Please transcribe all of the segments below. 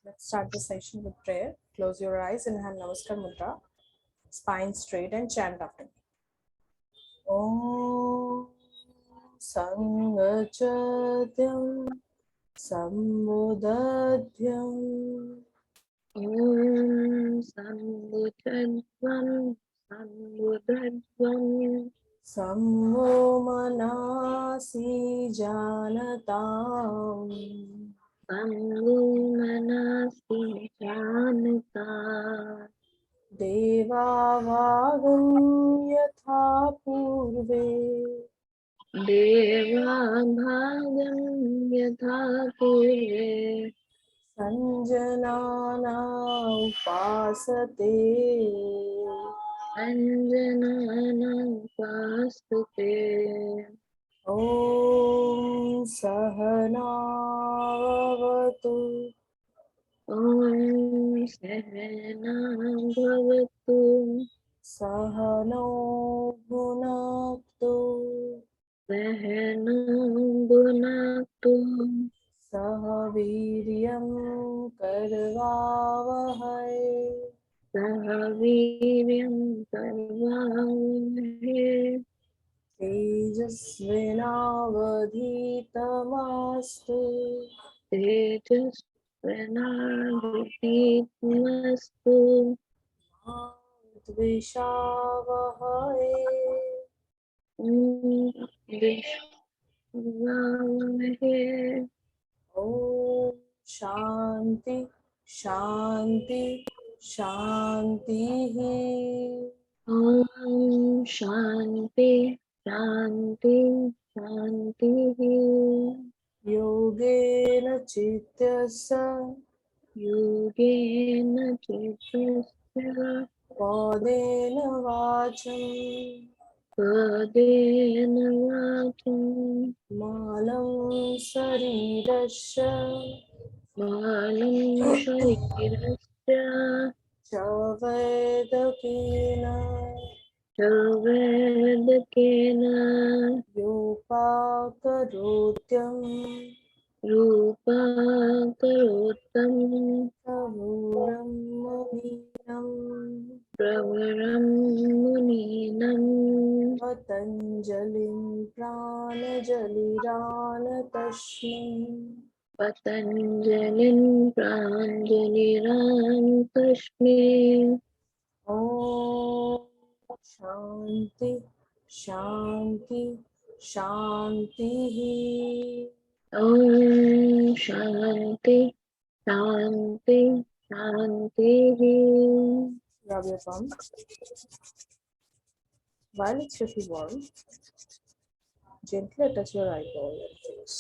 Let's start the session with prayer. Close your eyes and hand Namaskar Mudra. Spine straight and chant after me. Om Sangachadyam Sambuddhadyam Om Sambuddhadyam Sambuddhadyam Sammo Manasi Janatam Sambu Manasi Janata Deva Vagam Yatha Purve Deva Bhagam Yatha Purve Sanjanana Upasate Anjanana Pasute Om Sahana Vavatu Om Sahana Bhavatu Sahano Bhunaktu Sahana Bhunaktu Sahaviryam Karvavahai Sahaviryam Karvavahe Tejasvinavadhitamastu Tejasvanadhitmastu Dvishavahai Vishwavahe Om Shanti Shanti Shantihi Om Shanti Shanti Shantihi Yogena Chityasa Yogena Chitasya Padena Vacham Padena Vacham Malam Sarirasya Malam Sharirasya Chavedakena Chavedakena Yopakarotyam Rupa Karotam Sahuram Muninam Pravaram Muninam Patanjalim Pranajaliran Tasmin Patanjalin Pranjaliram Kashmi Om Shanti Shanti Shantihi. Om Shanti Shanti Shantihi. Rub your palm. While it's pretty warm, gently touch your eyeball and face.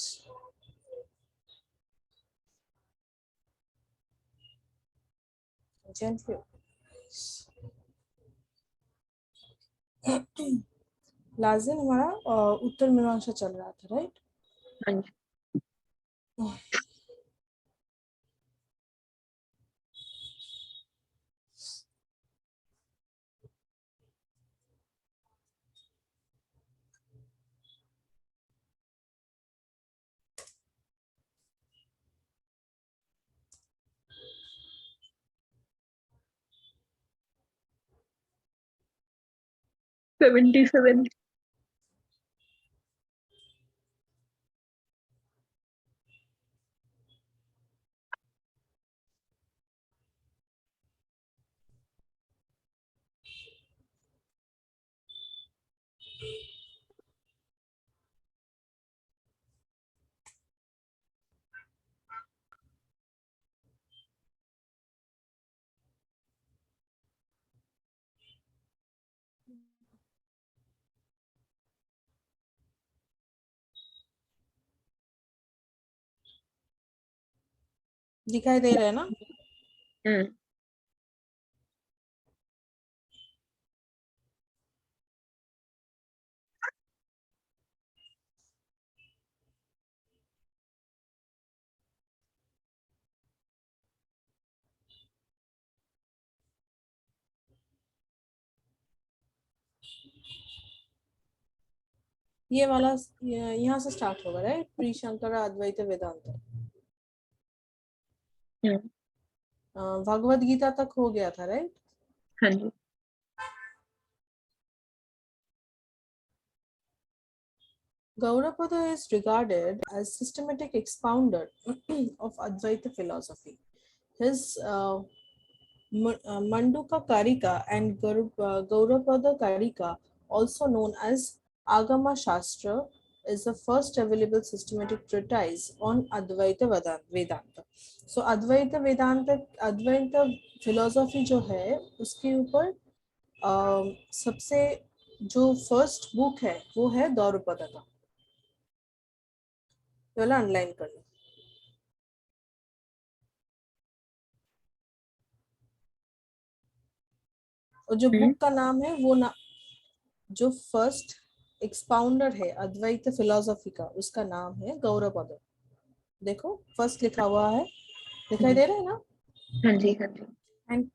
Gently open your eyes. Last दिन हमारा उत्तर मीमांसा चल रहा था, right? हाँ जी. $77. दिखाई दे रहा है ना? ये वाला यहाँ से स्टार्ट होगा, राइट? प्री शंकर अद्वैत वेदांत. भगवद गीता तक हो गया था, राइट? हाँ जी। Gaurapada is regarded as systematic expounder of Advaita philosophy. His Manduka Karika and Gaurapada Karika, also known as Agama Shastra, is the first available systematic treatise on Advaita Vedanta. So Advaita Vedanta, Advaita philosophy जो है उसके ऊपर सबसे जो first book है वो है गौरपद का, वाला अनलाइन कर लो। और जो बुक का नाम है वो ना, जो फर्स्ट एक्सपाउंडर है अद्वैत फिलोसफी का, उसका नाम है गौरपद। देखो फर्स्ट लिखा हुआ है, दिखाई दे रहा है ना? हाँ जी, हाँ जी। एंड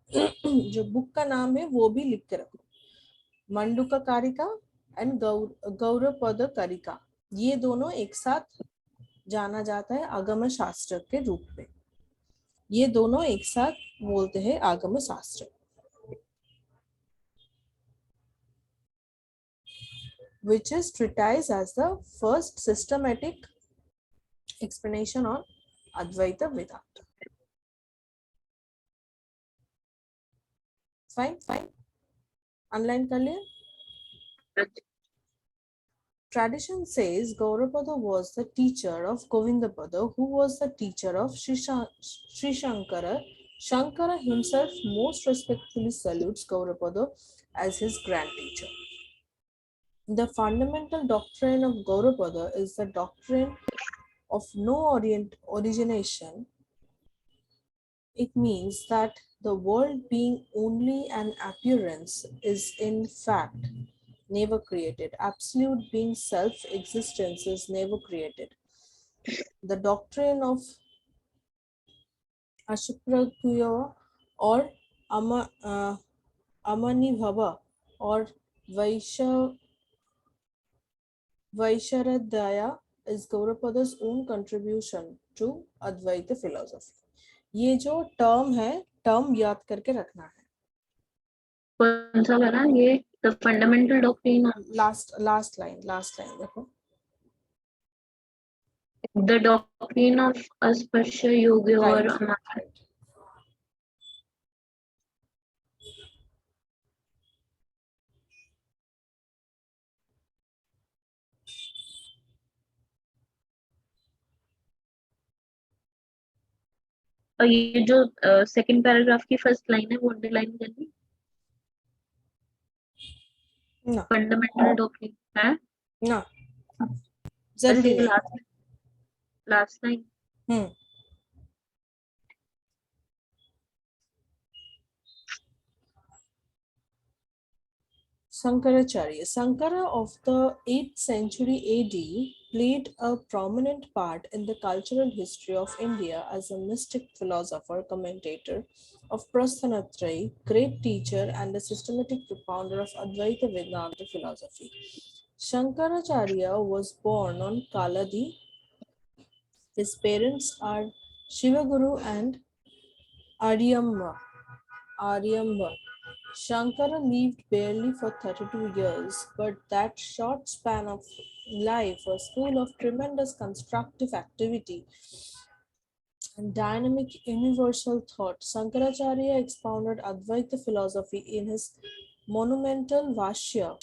जो बुक का नाम है वो भी लिख के रखो, मंडूका कारिका एंड गौरपद कारिका, ये दोनों एक साथ जाना जाता है आगम शास्त्र के रूप में। ये दोनों एक साथ बोलते हैं आगम शास्त्र, which is treatise as the first systematic explanation on Advaita Vedanta. Fine. Online कर लिया? Tradition says Gaurapada was the teacher of Govindapada, who was the teacher of Sri Shankara. Shankara himself most respectfully salutes Gaurapada as his grand teacher. The fundamental doctrine of Gaurapada is the doctrine of no origination. It means that the world, being only an appearance, is in fact never created. Absolute being self-existence is never created. The doctrine of Ashaprakya or Amanibhava or Vaisharadhyaya is Gaurapada's own contribution to Advaita philosophy. ये जो term है, term याद करके रखना है। कौन सा वाला? ये the fundamental doctrine of, last line देखो, द डॉक्ट्रिन ऑफ अस्पृश्य योग और राइट। और ये जो सेकंड पैराग्राफ की फर्स्ट लाइन है वो अंडरलाइन करनी। ना फंडामेंटल डॉक्ट्रिन है ना, जरूरी नहीं। Last line. Shankaracharya. Shankara of the 8th century AD played a prominent part in the cultural history of India as a mystic philosopher, commentator of Prasthanatrayi, great teacher and a systematic propounder of Advaita Vedanta philosophy. Shankaracharya was born on Kaladi. His parents are Shivaguru and Aryamba. Shankara lived barely for 32 years, but that short span of life was full of tremendous constructive activity and dynamic universal thought. Shankaracharya expounded Advaita philosophy in his monumental Vashya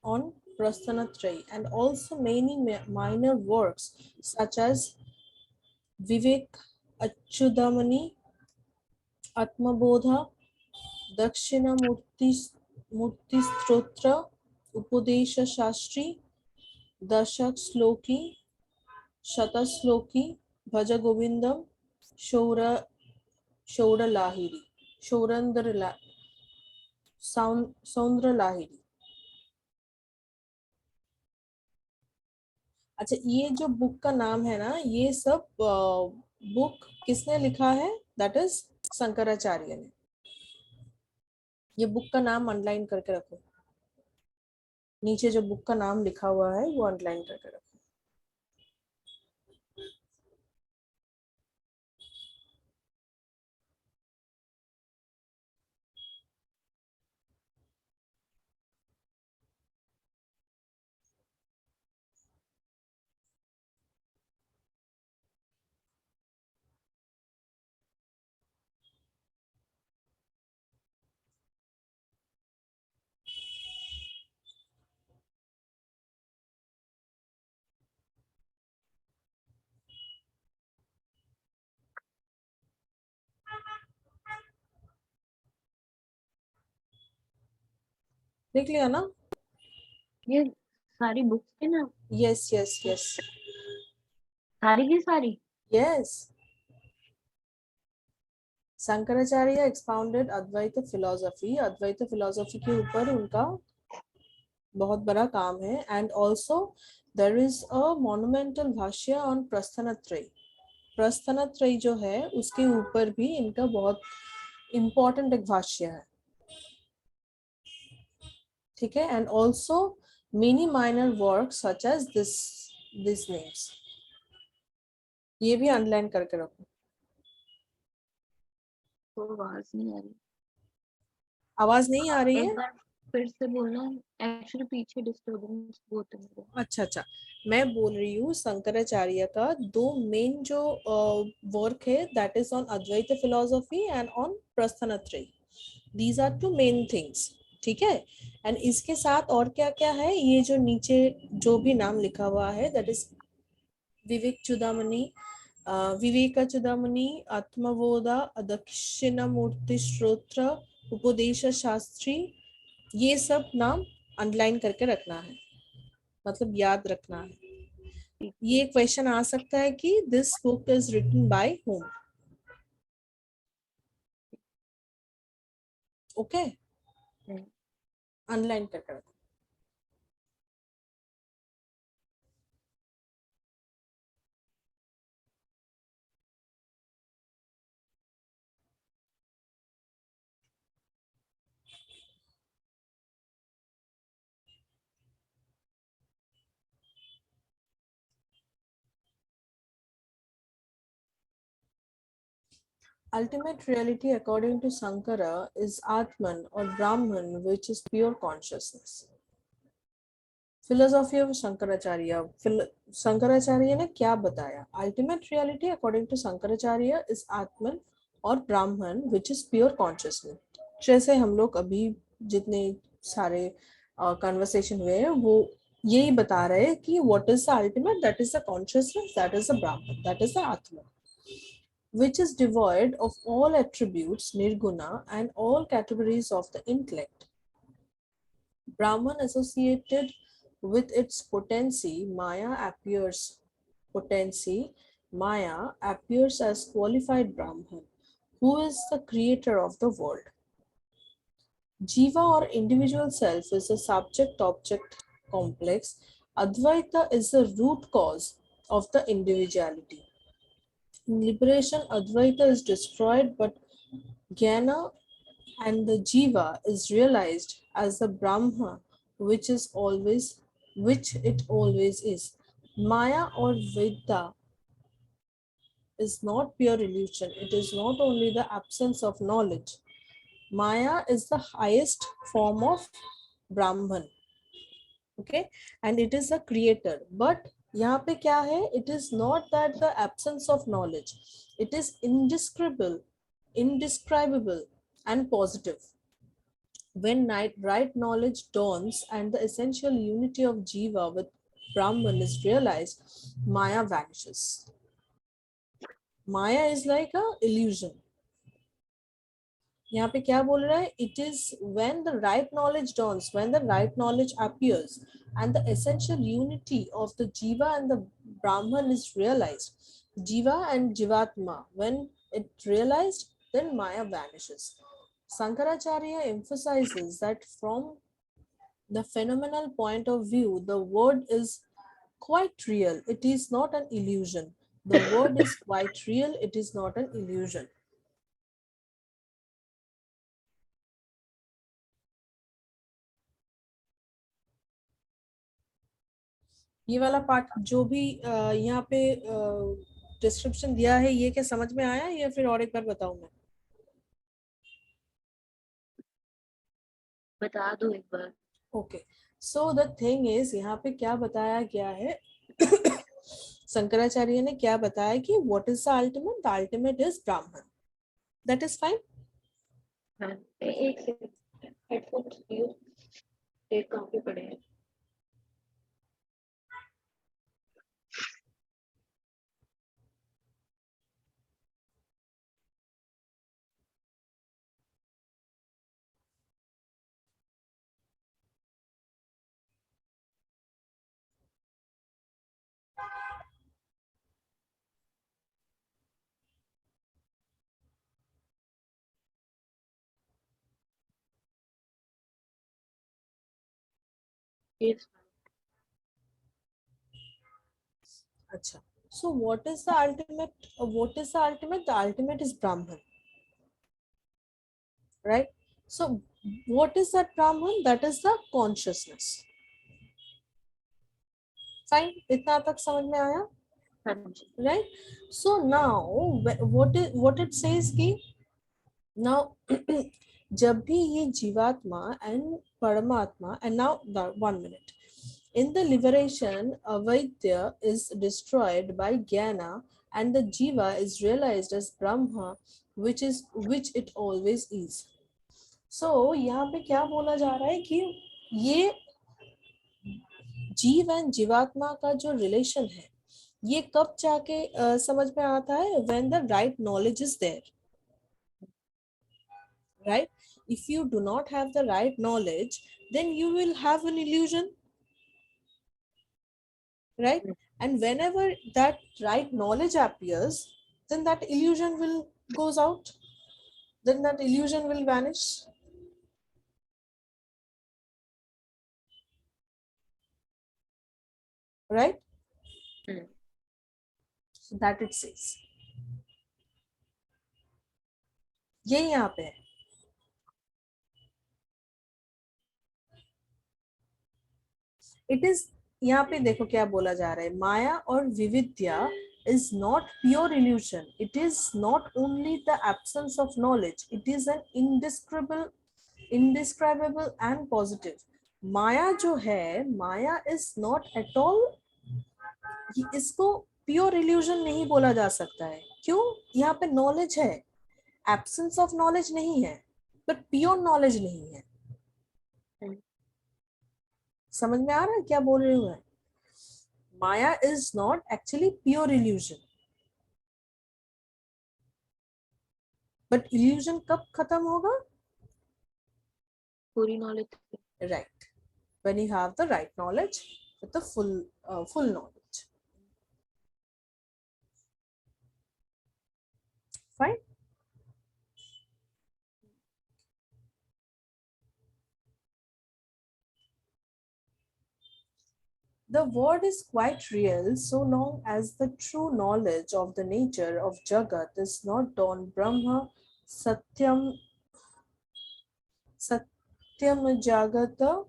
on Prasthanatrayi and also many minor works such as Vivek Achudamani, Atmabodha, Dakshinamurti Stotra, Upadesh Shastri, दशक श्लोकी, शतश्लोकी, भज गोविंदम, शौरलाहिरी, सौंद्र लाहिरी। अच्छा, ये जो book का नाम है ना, ये सब बुक किसने लिखा है? दैट इज शंकराचार्य ने। ये बुक का नाम अंडरलाइन करके रखो, नीचे जो बुक का नाम लिखा हुआ है वो अंडरलाइन करके रखो। देख लिया ना? ये सारी बुक्स के ना? यस यस यस सारी की सारी? Yes. Shankaracharya expounded Advaita philosophy, Advaita philosophy के ऊपर उनका बहुत बड़ा काम है। And also there is a monumental भाष्य ऑन प्रस्थानत्रय। प्रस्थानत्रय जो है उसके ऊपर भी इनका बहुत इम्पोर्टेंट एक भाष्य है, ठीक है। And also many minor work such as this names. ये भी अंडरलाइन करके रखो। तो आवाज नहीं आ रही। आवाज नहीं आ रही एक है? बार फिर से बोलना। एक्चुअली पीछे डिस्टर्बेंस बहुत है मेरे। अच्छा अच्छा, मैं बोल रही हूँ शंकराचार्य का दो मेन जो वर्क है, that is on Advaita philosophy and on Prasthanatraya. These are two main things, ठीक है। एंड इसके साथ और क्या क्या है, ये जो नीचे जो भी नाम लिखा हुआ है, दैट इज विवेक चुदामणि, विवेक चुदामणि, आत्मबोधा, दक्षिणामूर्ति स्त्रोत्र, उपदेश शास्त्री, ये सब नाम अंडरलाइन करके रखना है, मतलब याद रखना है। ठीक है। ये क्वेश्चन आ सकता है कि this book is written by home. Okay, underline करके रखो। Ultimate reality, according to Sankara, is Atman or Brahman, which is pure consciousness. Philosophy of Shankaracharya, Shankaracharya ने क्या बताया? Ultimate reality according to Shankaracharya is Atman और ब्राह्मण विच इज प्योर कॉन्शियसनेस। जैसे हम लोग अभी जितने सारे कन्वर्सेशन हुए हैं वो यही बता रहे हैं कि what is the ultimate, that is the consciousness, that is the ब्राह्मण, दैट इज द आत्मा, which is devoid of all attributes, nirguna, and all categories of the intellect. Brahman associated with its potency, Maya appears as qualified Brahman, who is the creator of the world. Jiva or individual self is a subject-object complex. Advaita is the root cause of the individuality. In liberation, Advaita is destroyed, but Jnana and the Jiva is realized as the Brahma, which it always is. Maya or Vidya is not pure illusion. It is not only the absence of knowledge. Maya is the highest form of Brahman. Okay, and it is a creator. But यहाँ पे क्या है? It is not that the absence of knowledge. It is indescribable, and positive. When right knowledge dawns and the essential unity of Jiva with Brahman is realized, Maya vanishes. Maya is like a illusion. यहाँ पे क्या बोल रहा है? It is when the right knowledge dawns, when the right knowledge appears, and the essential unity of the Jiva and the Brahman is realized. Jiva and Jivatma, when it realized, then Maya vanishes. Sankaracharya emphasizes that from the phenomenal point of view, the word is quite real. It is not an illusion. The word is quite real. It is not an illusion. ये वाला part जो भी यहाँ पे description दिया है, ये क्या समझ में आया या फिर और एक बार बताऊं मैं? बता दो एक बार। Okay, so the thing is, यहाँ पे क्या बताया गया है? शंकराचार्य ने क्या बताया कि what is the ultimate? The ultimate is Brahman. That is fine. हाँ, एक सेकंड। हेडफोन्स यूज एक काफी पड़े हैं। Yes. Acha. So what is the ultimate? What is the ultimate? The ultimate is Brahman, right? So what is that Brahman? That is the consciousness. Fine. इतना तक समझ में आया? हाँ जी. Right? So now what it says कि now जब भी ये जीवात्मा and paramatma, and now 1 minute, in the liberation avidya is destroyed by jnana and the jiva is realized as brahma, which it always is. So यहाँ पे क्या बोला जा रहा है कि ये जीव एंड जीवात्मा का जो रिलेशन है ये कब जाके समझ में आता है? when the right knowledge is there, right? If you do not have the right knowledge, then you will have an illusion, right? And whenever that right knowledge appears, then that illusion will goes out, then that illusion will vanish, right? So that it says, ये यहाँ पे है. It is, यहाँ पे देखो क्या बोला जा रहा है, माया और विविद्या is not pure illusion. It is not only the absence of knowledge. It is an indescribable and positive. माया जो है, माया is not at all, इसको प्योर इल्यूजन नहीं बोला जा सकता है. क्यों? यहाँ पे नॉलेज है, एब्सेंस ऑफ नॉलेज नहीं है, बट प्योर नॉलेज नहीं है. समझ में आ रहा है क्या बोल रही हूँ मैं? Maya is not actually pure illusion, but illusion कब खत्म होगा? पूरी knowledge. Right, when you have the right knowledge, with the full knowledge. Fine. The word is quite real so long as the true knowledge of the nature of Jagat is not dawn Brahma Satyam Satyam Jagata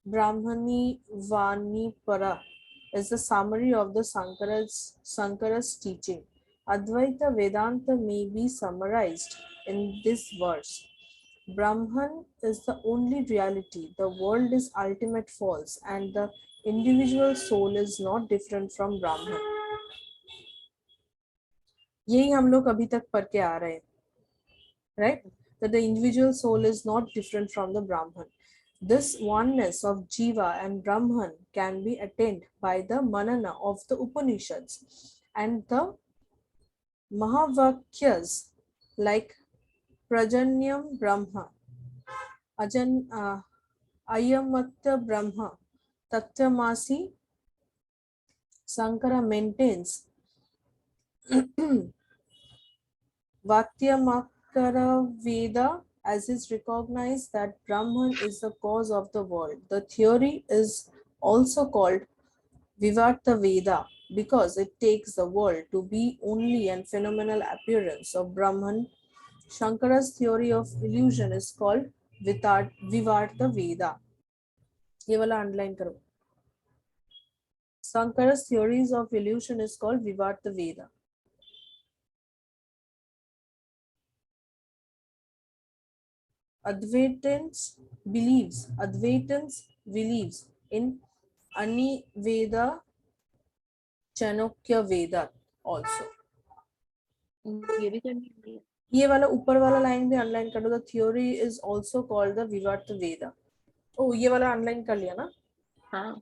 Brahmani Vani Para is the summary of the Sankara's teaching. Advaita Vedanta may be summarized in this verse. Brahman is the only reality, the world is ultimate false, and the individual soul is not different from Brahman. यही हम लोग अभी तक पढ़ के आ रहे हैं, right? That the individual soul is not different from the Brahman. This oneness of Jiva and Brahman can be attained by the manana of the Upanishads and the Mahavakyas like Prajanyam Brahma, Ayamatya Brahma, Tatyamasi. Sankara maintains Vatyamakara Veda as is recognized that Brahman is the cause of the world. The theory is also called Vivarta Veda because it takes the world to be only an phenomenal appearance of Brahman. Shankara's theory of illusion is called Vivarta Veda. ये वाला underline करो. Shankara's theories of illusion is called Vivarta Veda. Advaitins believes in Aniveda Chanukya Veda also. ये भी करनी है. ये वाला ऊपर वाला लाइन भी अनलाइन कर दो. The theory is also called the Vivarta Veda. ओ ये वाला अनलाइन कर लिया ना? हाँ.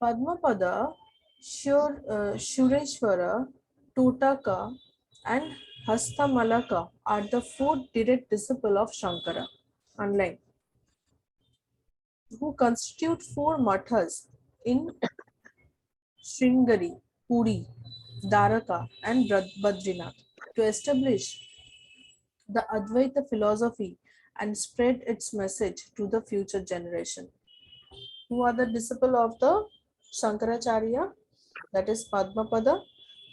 Padmapada, Shureshwara, Totaka, and Hastamalaka are the four direct disciples of Shankara, unlike who constitute four mathas in Sringeri, Puri, Dwaraka, and Badrinath. to establish the Advaita philosophy and spread its message to the future generation. Who are the disciple of the Shankaracharya? That is Padmapada,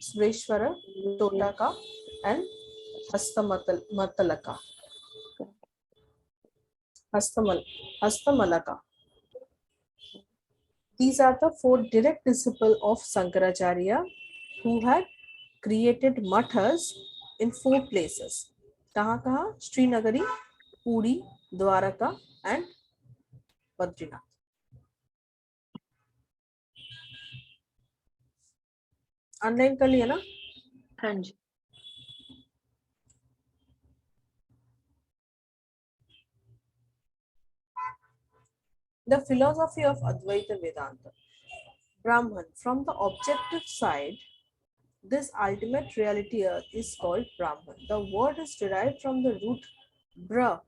Sreshwara, Totaka, and Hastamatalaka. Hastamalaka. These are the four direct disciples of Shankaracharya who had created mathas in four places. कहाँ कहाँ? Srinagari, Puri, Dwaraka, and Badrinath. Online कर लिया ना? हाँ जी. The philosophy of Advaita Vedanta. Brahman. From the objective side, this ultimate reality is called Brahman. The word is derived from the root bra,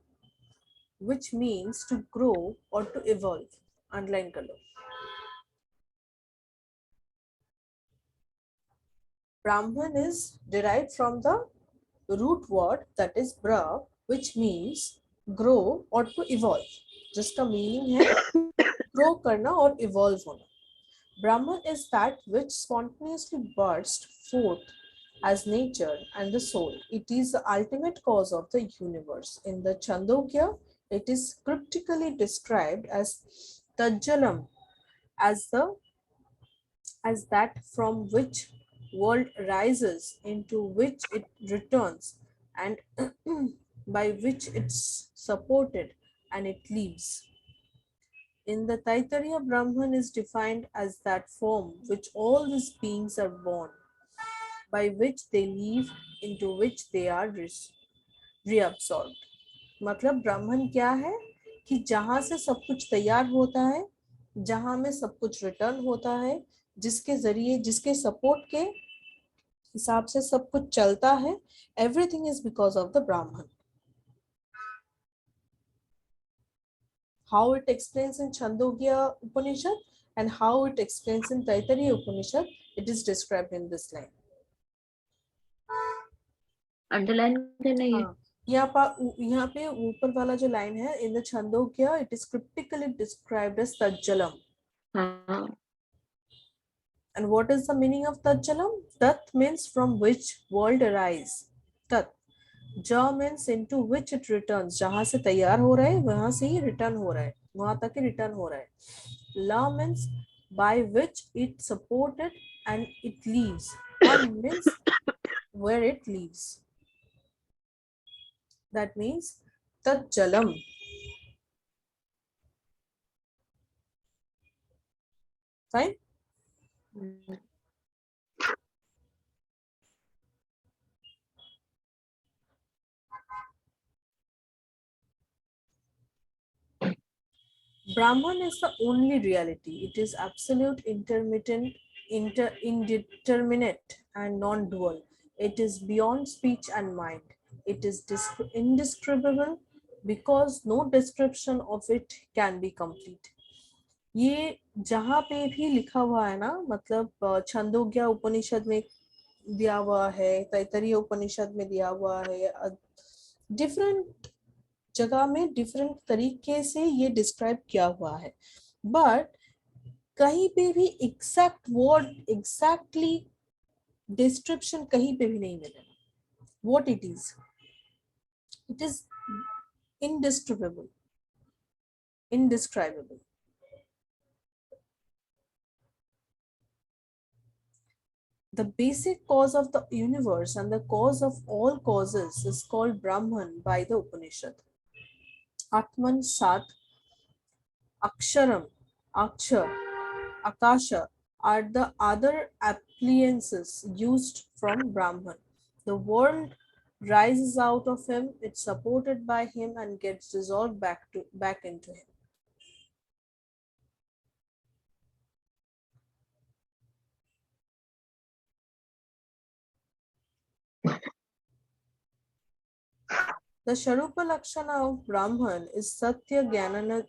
which means to grow or to evolve. Underline color. Brahman is derived from the root word that is bra, which means grow or to evolve. जिसका meaning है grow करना और evolve होना. Brahman is that which spontaneously bursts forth as nature and the soul. It is the ultimate cause of the universe. In the Chandogya, it is cryptically described as Tajjalam, as that from which world rises, into which it returns, and by which it's supported and it leaves. In the Taittiriya, Brahman is defined as that form which all these beings are born, by which they live, into which they are reabsorbed. मतलब ब्राह्मण क्या है कि जहां से सब कुछ तैयार होता है, जहां में सब कुछ रिटर्न होता है, जिसके जरिए जिसके सपोर्ट के हिसाब से सब कुछ चलता है. Everything is because of the ब्राह्मण. How it explains in Chandogya Upanishad and how it explains in Taittiriya Upanishad, it is described in this line. Underline करना है. हाँ, यहाँ पे ऊपर वाला जो लाइन है, in the Chandogya it is cryptically described as Tajjalam. हाँ. And what is the meaning of Tajjalam? Tat means from which world arise. Tat. Ja means into which it returns. जहां से तैयार हो रहा है वहां से ही रिटर्न हो रहा है, वहां तक ही रिटर्न हो रहा है. La means by which it supported and it leaves. An means where it leaves. That means Tat Jalam. Fine. Brahman is the only reality. It is absolute, intermittent, indeterminate, and non-dual. It is beyond speech and mind. It is indescribable because no description of it can be complete. ये जहाँ पे भी लिखा हुआ है ना, मतलब छंदोग्या उपनिषद में दिया हुआ है, तैत्तरीय उपनिषद में दिया हुआ है, डिफरेंट जगह में डिफरेंट तरीके से ये डिस्क्राइब किया हुआ है, बट कहीं पे भी एग्जैक्ट वर्ड एग्जैक्टली डिस्क्रिप्शन कहीं पे भी नहीं मिलेगा. What it is indescribable, indescribable. The basic cause of the universe and the cause of all causes is called Brahman by the Upanishad. Atman, Sat, Aksharam, Akshar, Akasha are the other appliances used from Brahman. The world rises out of him, it's supported by him and gets dissolved back into him. The Sharupa Lakshana of Brahman is Satya Jnanana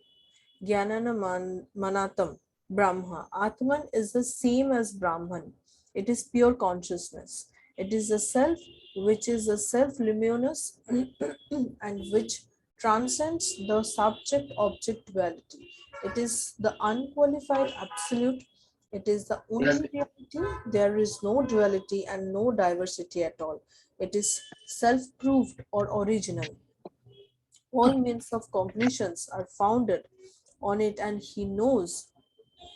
Manatam Brahma. Atman is the same as Brahman. It is pure consciousness. It is the self which is a self-luminous and which transcends the subject-object duality. It is the unqualified absolute. It is the only reality. There is no duality and no diversity at all. It is self-proved or original. All means of cognitions are founded on it, and he knows,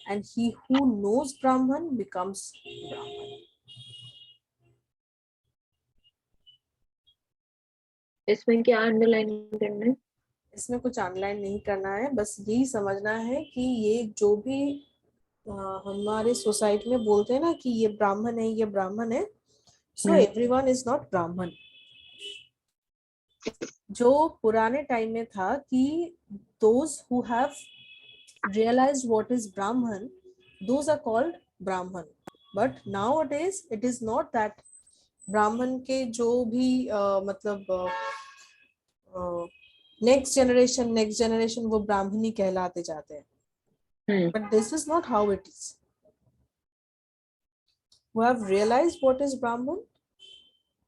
and he who knows Brahman becomes Brahman. इसमें क्या underline करना है? इसमें कुछ online नहीं करना है, बस यही समझना है कि ये जो भी हमारे सोसाइटी में बोलते हैं ना कि ये ब्राह्मण है, ये ब्राह्मण है, सो एवरीवन इज नॉट ब्राह्मण. जो पुराने टाइम में था कि those who have realized what is Brahman, those are called Brahman. But nowadays it is not that. ब्राह्मण के जो भी मतलब नेक्स्ट जनरेशन वो ब्राह्मणी कहलाते जाते हैं. But this is not how it is. who have realized what is Brahman,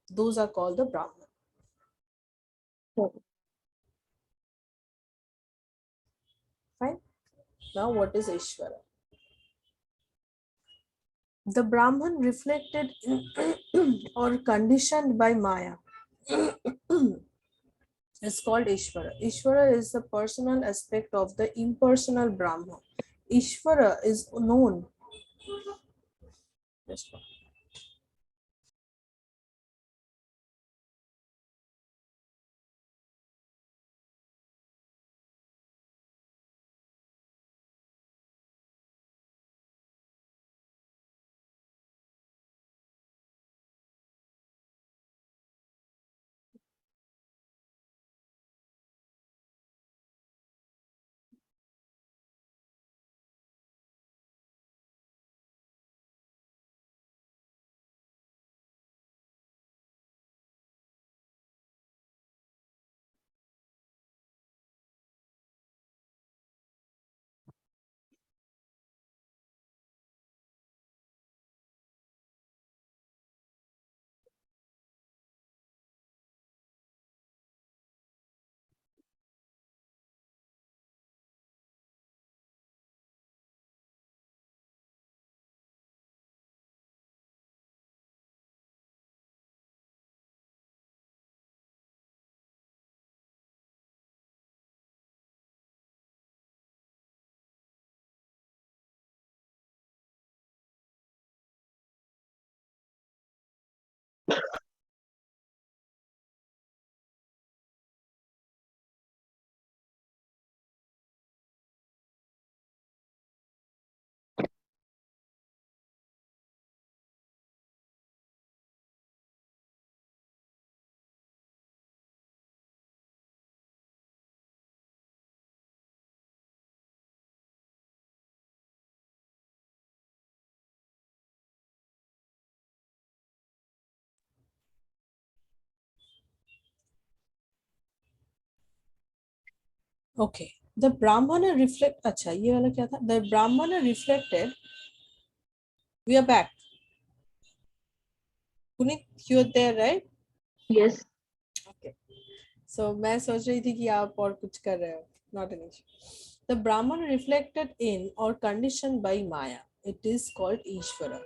those are called the Brahman. Fine. Now what is Ishvara? The Brahman reflected or conditioned by Maya is called Ishvara. Ishvara is the personal aspect of the impersonal Brahma. Ishvara is known. Just one. Okay. The Brahmana reflect. अच्छा ये वाला क्या था? The Brahmana reflected. We are back. Puneet, you are there, right? Yes. Okay. So मैं सोच रही थी कि आप और कुछ कर रहे हो. Not an issue. The Brahmana reflected in or conditioned by Maya. It is called Ishvara.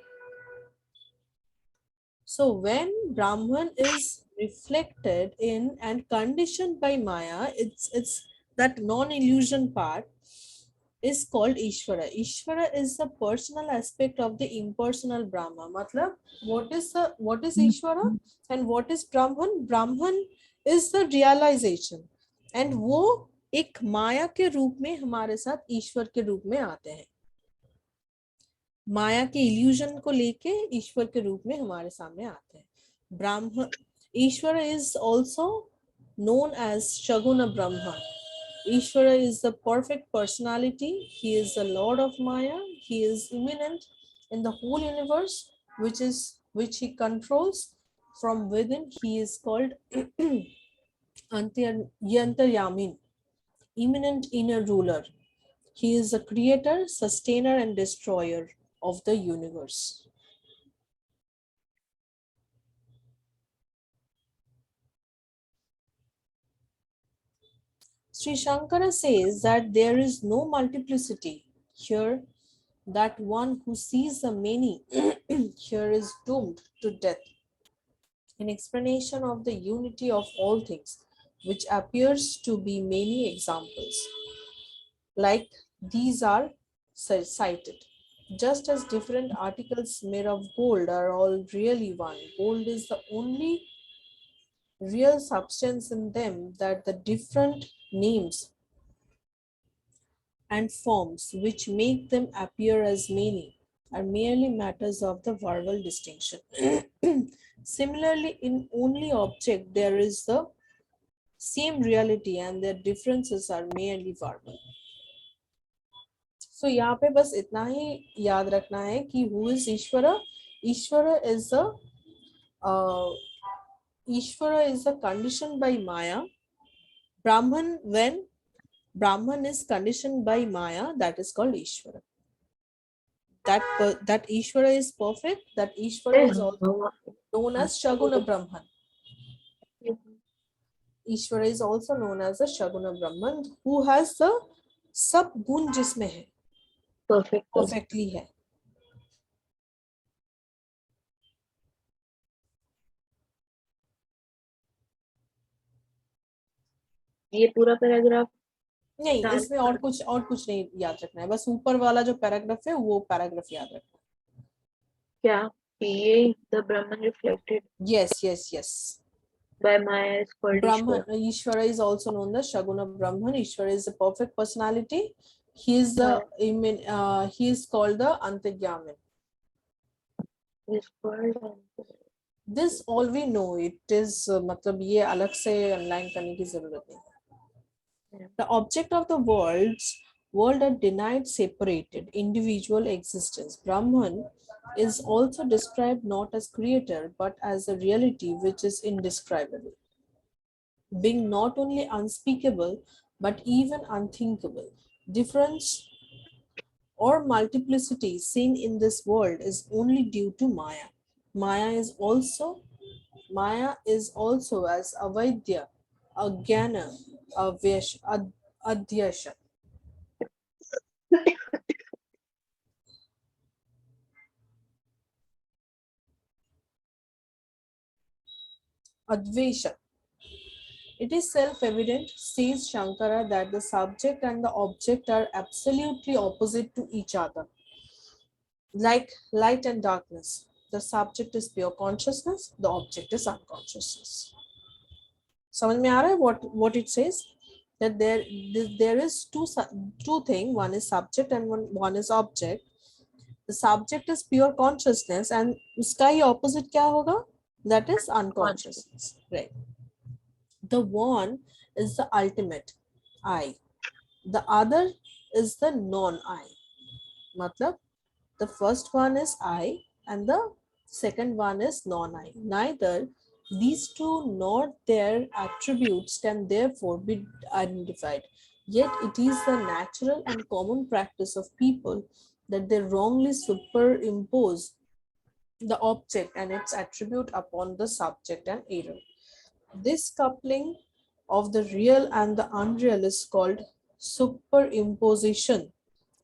So when Brahman is reflected in and conditioned by Maya, it's that non-illusion part is called Ishvara. Ishvara is the personal aspect of the impersonal Brahma. Matlab, what is Ishvara and what is Brahman? Brahman is the realization, and वो एक माया के रूप में हमारे साथ ईश्वर के रूप में आते हैं. माया के इल्यूजन को लेके ईश्वर के रूप में हमारे सामने आते हैं. Brahman Ishwar is also known as Shaguna Brahma. Ishvara is the perfect personality. He is the Lord of Maya. He is immanent in the whole universe, which he controls from within. He is called Yantaryamin, immanent inner ruler. He is the creator, sustainer, and destroyer of the universe. Sri Shankara says that there is no multiplicity here, that one who sees the many here is doomed to death. An explanation of the unity of all things, which appears to be many examples, like these are cited. Just as different articles made of gold are all really one, gold is the only real substance in them, that the different names and forms which make them appear as many are merely matters of the verbal distinction. Similarly, in only object there is the same reality and their differences are merely verbal. So यहाँ पे बस इतना ही याद रखना है कि who is ईश्वरा. ईश्वरा is a Ishvara is a condition by Maya. Brahman, when Brahman is conditioned by Maya, that is called Ishvara. That Ishvara is perfect, that Ishvara is also known as Shaguna Brahman. Ishvara is also known as the Shaguna Brahman, who has the सब गुण जिसमें है perfectly है. ये पूरा paragraph नहीं, इसमें और कुछ नहीं याद रखना है, बस ऊपर वाला जो पैराग्राफ है वो पैराग्राफ याद रखना है. क्या ये the Brahman reflected Yes. by Maya is called Brahman, Ishwara. Ishvara is also known as Shaguna Brahman. Ishvara is a perfect personality. He is the he is called the Antaryamin. This all we know. It is मतलब ये अलग से online करने की जरूरत नहीं. The object of the world are denied separated individual existence. Brahman is also described not as creator but as a reality which is indescribable, being not only unspeakable but even unthinkable. Difference or multiplicity seen in this world is only due to Maya. Maya is also as avidya, ajnana, adhyasha. Advesha. It is self-evident, says Shankara, that the subject and the object are absolutely opposite to each other. Like light and darkness, the subject is pure consciousness, the object is unconsciousness. समझ में आ रहा है what it says? That there is two thing, one is subject and one is object. The subject is pure consciousness and उसका ही opposite क्या होगा? That is unconsciousness, right? The one is the ultimate I, the other is the non-I. मतलब the first one is I and the second one is non-I. Neither these two nor their attributes can therefore be identified. Yet it is the natural and common practice of people that they wrongly superimpose the object and its attribute upon the subject and error. This coupling of the real and the unreal is called superimposition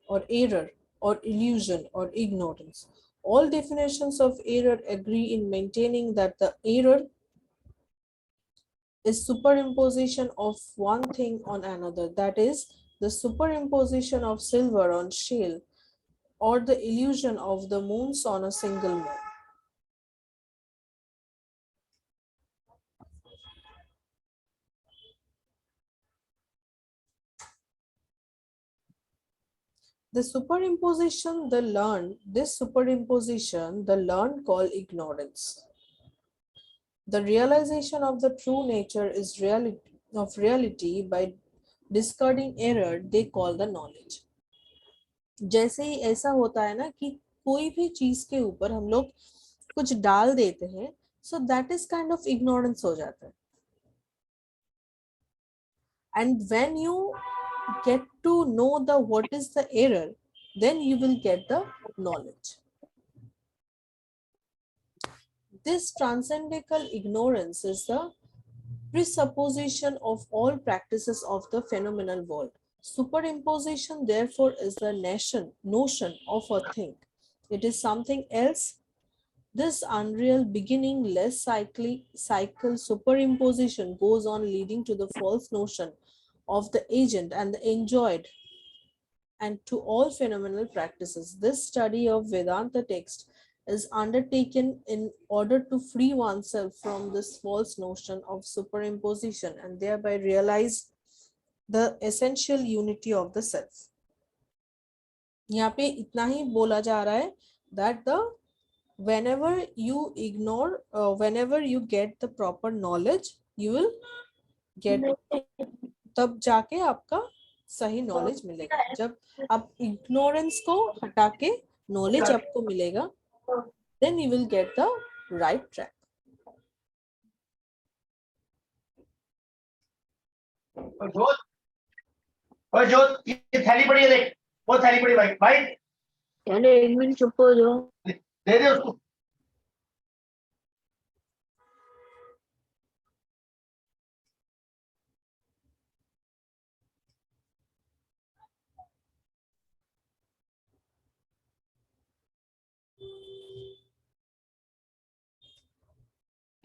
or error or illusion or ignorance. All definitions of error agree in maintaining that the error is superimposition of one thing on another, that is, the superimposition of silver on shale or the illusion of the moons on a single moon. This superimposition, the learned call ignorance. The realization of the true nature is reality by discarding error, they call the knowledge. जैसे ही ऐसा होता है ना कि कोई भी चीज के ऊपर हम लोग कुछ डाल देते हैं, so that is kind of ignorance हो जाता है. And when you get to know the what is the error, then you will get the knowledge. This transcendental ignorance is the presupposition of all practices of the phenomenal world. Superimposition, therefore, is the notion of a thing. It is something else. This unreal beginning less cycle superimposition goes on leading to the false notion of the agent and the enjoyed and to all phenomenal practices. This study of Vedanta text is undertaken in order to free oneself from this false notion of superimposition and thereby realize the essential unity of the self. यहाँ पे इतना ही बोला जा रहा है that the whenever you ignore whenever you get the proper knowledge you will get तब जाके आपका सही नॉलेज मिलेगा जब आप इग्नोरेंस को हटा के नॉलेज आपको मिलेगा then you will get the right track. और जोत ये थैली पड़ी है देख वो थैली पड़ी भाई भाई चलो एक मिनट चुप हो जाओ दे दे उसको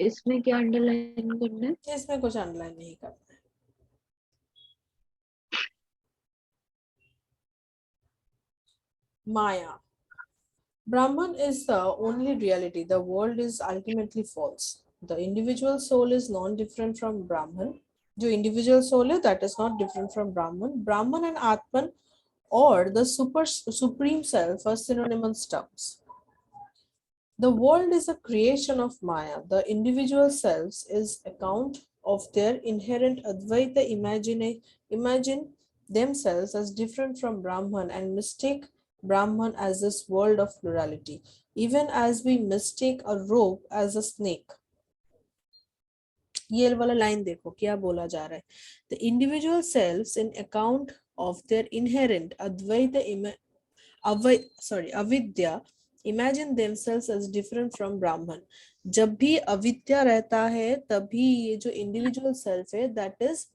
इसमें क्या अंडरलाइन करना है इसमें कुछ अंडरलाइन नहीं करना है. Maya. Brahman is the only reality. The world is ultimately false. The individual soul is non-different from Brahman. जो individual soul है, that is not different from Brahman. Brahman and Atman or the supreme self are synonymous terms. The world is a creation of Maya. The individual selves is account of their inherent Advaita imagine themselves as different from Brahman and mistake Brahman as this world of plurality, even as we mistake a rope as a snake. ये वाला line देखो क्या बोला जा रहा है. The individual selves in account of their inherent Advaita avidya imagine themselves as different from Brahman. जब भी अविद्या रहता है तभी ये जो इंडिविजुअल सेल्फ है दैट इज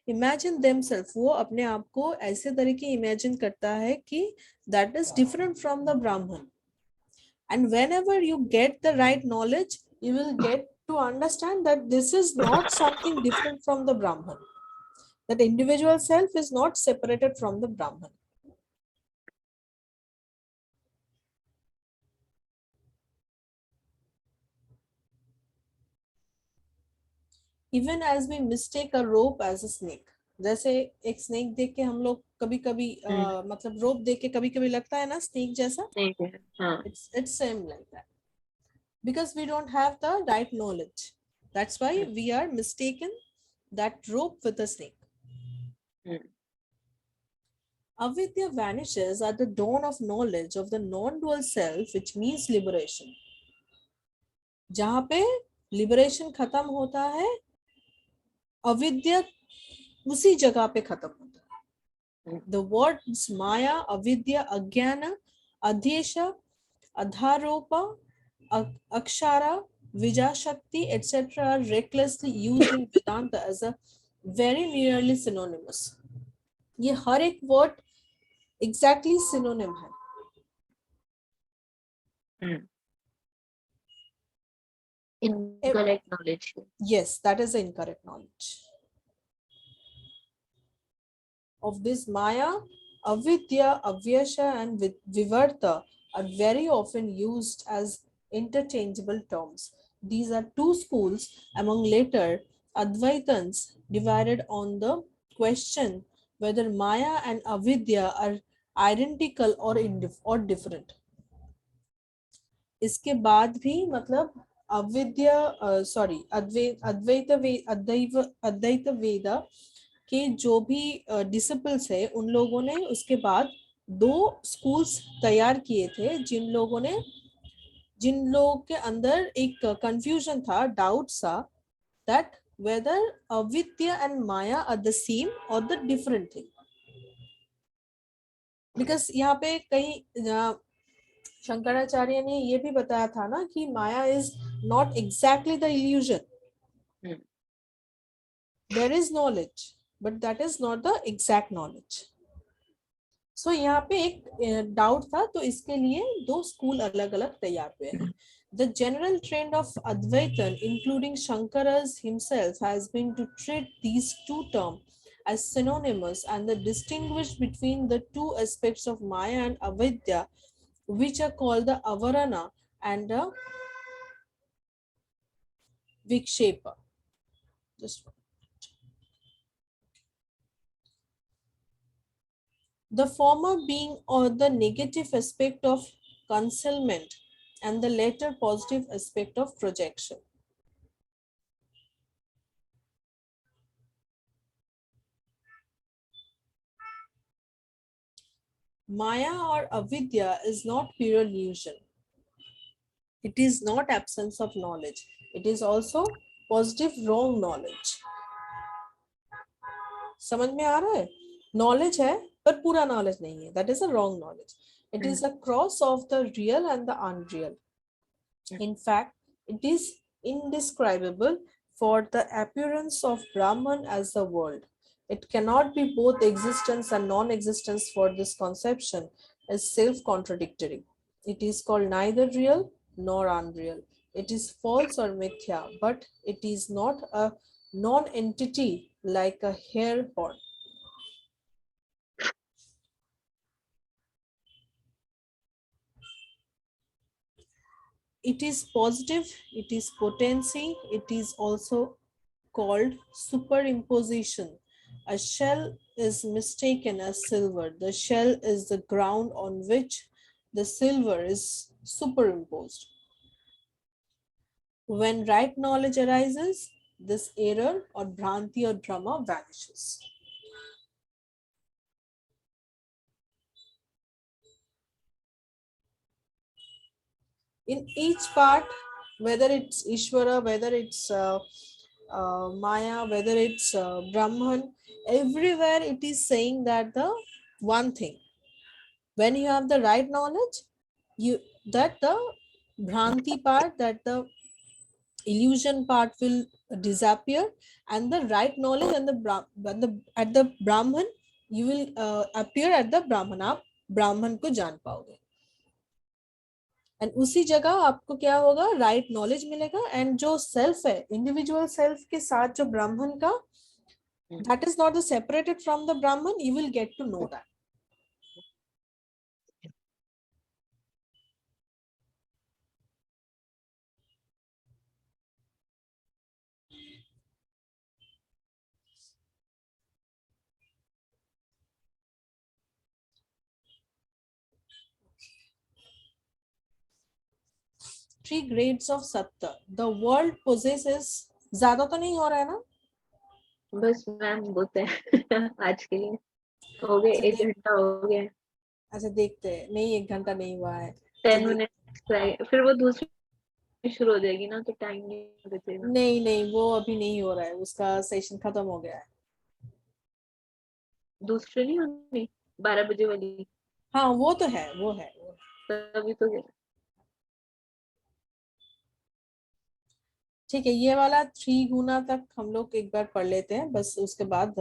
इमेजिन देमसेल्फ वो अपने आप को ऐसे तरीके इमेजिन करता है कि that is different from the ब्राह्मण. And whenever you get the right knowledge you will get to understand that this is not something different from the Brahman. That individual self is not separated from the Brahman. Even as we mistake a rope as a snake. जैसे एक snake देख के हम लोग कभी कभी मतलब रोप देख के कभी कभी लगता है ना स्नेक जैसा. It's same like that because we don't have the right knowledge. That's why we are mistaken that rope with a snake. Avidya vanishes at the dawn of knowledge of the non-dual self, which means liberation. जहाँ पे liberation खत्म होता है अविद्या उसी जगह पे खत्म होता है. The words Maya, Avidya, Agyana, Adhyesha, Adharopa, Akshara, Vijashakti, etc. are recklessly used in Vedanta as a very nearly synonymous. ये हर एक word exactly synonym है. Incorrect knowledge. Yes, that is the incorrect knowledge. Of this Maya, Avidya, Avyasha and Vivarta are very often used as interchangeable terms. These are two schools among later Advaitans divided on the question whether Maya and Avidya are identical or different. इसके बाद भी मतलब अविद्या sorry अद्वैत वेदा के जो भी disciples है उन लोगों ने उसके बाद दो स्कूल्स तैयार किए थे जिन लोगों के अंदर एक कंफ्यूजन था डाउट सा that whether avidya and maya are the same और द डिफरेंट थिंग. बिकॉज यहाँ पे कई शंकराचार्य ने ये भी बताया था ना कि Maya is not exactly the illusion. There is knowledge, but that is not the exact knowledge. सो यहाँ पे एक डाउट था, तो इसके लिए दो स्कूल अलग अलग तैयार हुए हैं. The general trend of Advaitan, including Shankara's himself, has been to treat these two terms as synonymous and the distinguish between the two aspects of Maya and Avidya, which are called the Avarana and the Vikshepa. Just the former being or the negative aspect of concealment and the latter positive aspect of projection. Maya or avidya is not pure illusion. It is not absence of knowledge. It is also positive wrong knowledge. समझ में आ रहा है? Knowledge है पर पूरा knowledge नहीं है. That is a wrong knowledge. It is a cross of the real and the unreal. In fact, it is indescribable for the appearance of Brahman as the world. It cannot be both existence and non-existence, for this conception is self-contradictory. It is called neither real nor unreal. It is false or mithya, but it is not a non-entity like a hair horn. It is positive, it is potency, it is also called superimposition. A shell is mistaken as silver. The shell is the ground on which the silver is superimposed. When right knowledge arises, this error or bhranti or drama vanishes. In each part, whether it's Ishvara, whether it's Maya, whether it's Brahman, everywhere it is saying that the one thing. When you have the right knowledge, that the Bhranti part, that the illusion part will disappear, and the right knowledge and at the Brahman, you will appear at the Brahman. आप Brahman को जान पाओगे. And उसी जगह आपको क्या होगा, right knowledge मिलेगा. एंड जो सेल्फ है, इंडिविजुअल सेल्फ के साथ जो ब्राह्मण का, that is not separated from the Brahman, you will get to know that. Three grades of सत्य. The world possesses. ज्यादा तो नहीं हो रहा है ना? बस मैम बहुत है आज के लिए. हो गए 1 घंटा हो गया. अच्छा देखते हैं. नहीं 1 घंटा नहीं हुआ है. 10 मिनट फिर वो दूसरी शुरू हो जाएगी ना, तो टाइम नहीं बचेगा. नहीं नहीं, वो अभी नहीं हो रहा है, उसका सेशन खत्म हो गया है. दूसरी नहीं होनी 12 बजे वाली. हाँ वो तो है, वो है. तभी तो. ठीक है, ये वाला 3 गुना तक हम लोग एक बार पढ़ लेते हैं, बस उसके बाद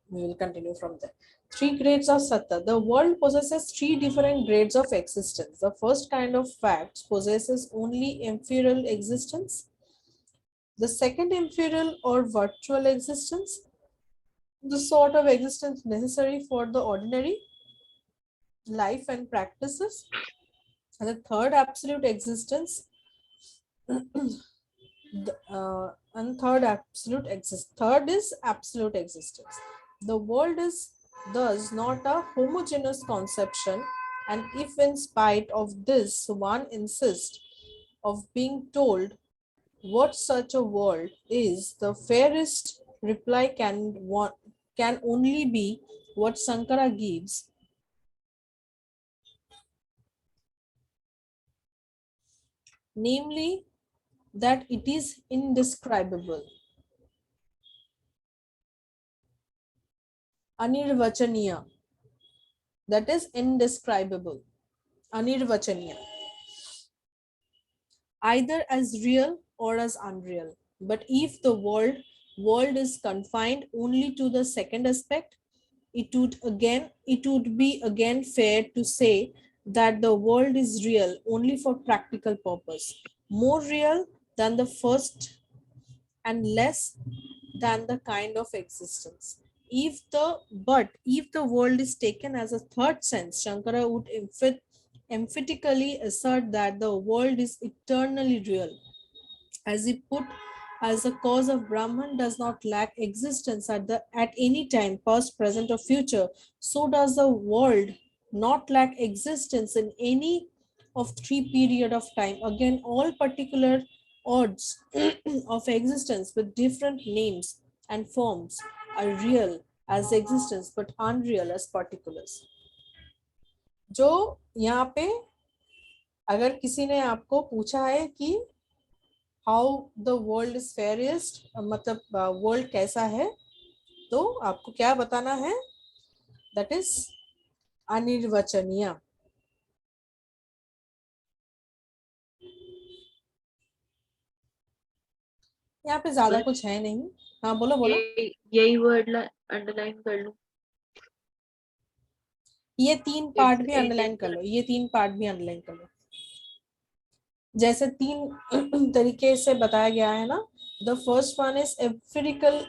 we will continue from there. 3 grades of satta. The world possesses 3 different grades of existence. The first kind of facts possesses only ephemeral existence. The second ephemeral or virtual existence, the sort of existence necessary for the ordinary life and practices. And the third absolute existence, and third is absolute existence. The world is thus not a homogeneous conception, and if in spite of this one insists of being told what such a world is, the fairest reply can only be what Sankara gives, namely that it is indescribable, anirvachaniya. That is indescribable, anirvachaniya, either as real or as unreal. But if the world world is confined only to the second aspect, it would be again fair to say that the world is real only for practical purpose, more real than the first and less than the kind of existence. If the world is taken as a third sense, Shankara would emphatically assert that the world is eternally real. As he put, as the cause of Brahman does not lack existence at any time, past, present, or future, so does the world not lack existence in any of three period of time. Again, all particular odds of existence with different names and forms are real as existence but unreal as particulars. जो यहाँ पे अगर किसी ने आपको पूछा है कि how the world is fairest, मतलब वर्ल्ड कैसा है, तो आपको क्या बताना है? दैट इज अनिर्वचनीय. यहाँ पे ज्यादा कुछ है नहीं. हाँ बोलो बोलो. यही वर्ड अंडरलाइन कर लूं? ये तीन पार्ट भी अंडरलाइन कर लो, ये तीन पार्ट भी अंडरलाइन कर लो. जैसे तीन तरीके से बताया गया है ना. The first one is empirical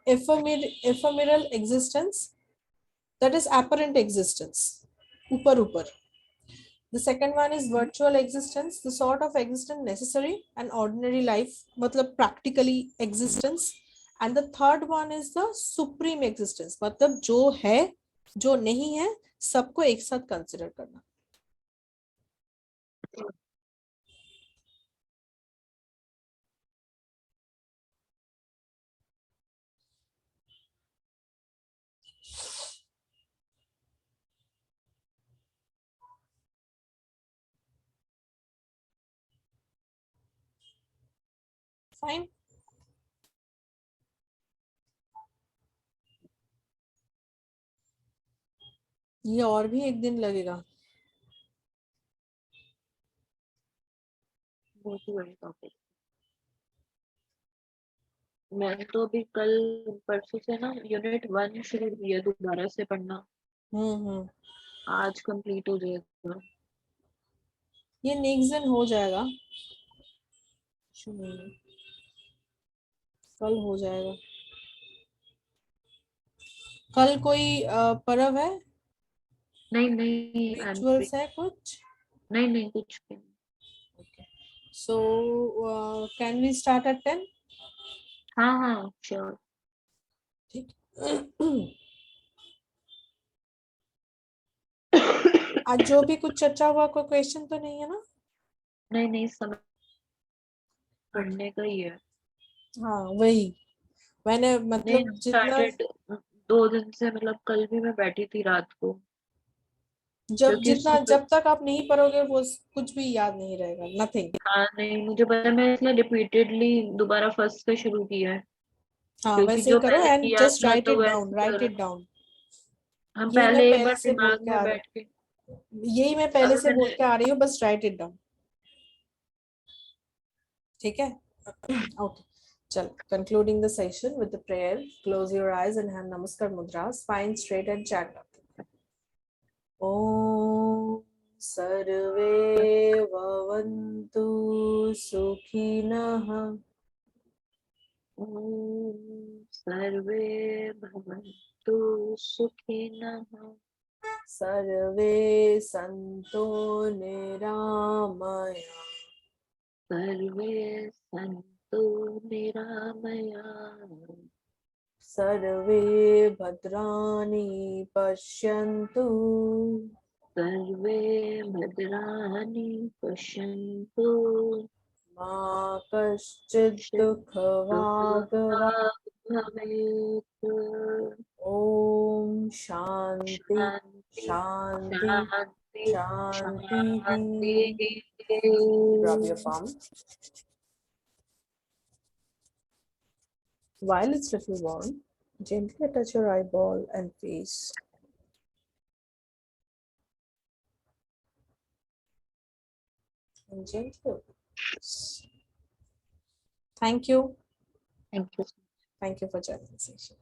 ephemeral existence, that is apparent existence, ऊपर ऊपर. The second one is virtual existence, the sort of existence necessary and ordinary life, मतलब practically existence. And the third one is the supreme existence, मतलब जो है जो नहीं है सबको एक साथ कंसिडर करना. फाइन. ये और भी एक दिन लगेगा. बहुत ही बड़ी टॉपिक. मैंने तो अभी कल परसों से ना यूनिट 1 शुरू किया दोबारा से पढ़ना. आज कंप्लीट हो जाएगा. ये नेक्स्ट दिन हो जाएगा, कल हो जाएगा. कल कोई पर्व है? नहीं नहीं रिचुअल्स है कुछ? नहीं नहीं कुछ भी नहीं. So can we start at 10? हाँ हाँ श्योर. ठीक. आज जो भी कुछ चर्चा हुआ कोई क्वेश्चन तो नहीं है ना? नहीं नहीं समझ पढ़ने का ही है. हाँ वही मैंने मतलब जितना 2 दिन से मतलब कल भी मैं बैठी थी रात को. जब तक आप नहीं पढ़ोगे वो कुछ भी याद नहीं रहेगा. नथिंग. हाँ नहीं मुझे पता है. मैं इसलिए रिपीटेडली दोबारा फर्स्ट से शुरू किया है. हाँ क्योंकि वैसे ही जो करो मैंने एंड किया जस्ट था राइट तो इट डाउन, राइट वैसे इट डाउन. हम यही मैं पहले एक पहले बार से बोल दिमाग के में आ बैठ के यही मैं पहले अभी से बोल मैंने के आ रही हूँ, बस राइट इट डाउन. ठीक है. Okay. चल, concluding the session with the prayer. Close your eyes and have namaskar mudra. Spine straight and chant up. Om sarve bhavantu sukhinah. सर्वे भवन्तु सुखिनः. सर्वे santo niramaya. सर्वे सन्तु निरामया. सर्वे भद्राणि पश्यन्तु सर्वे भद्राणि पश्यन्तु मा कश्चित् दुःखभाग् भवेत्. ॐ शान्ति शान्ति शान्ति शान्ति शान्तिः. शान्तिः. Rub your palm. While it's little warm, gently touch your eyeball and face. And gently. Thank you. Thank you. Thank you for joining the session.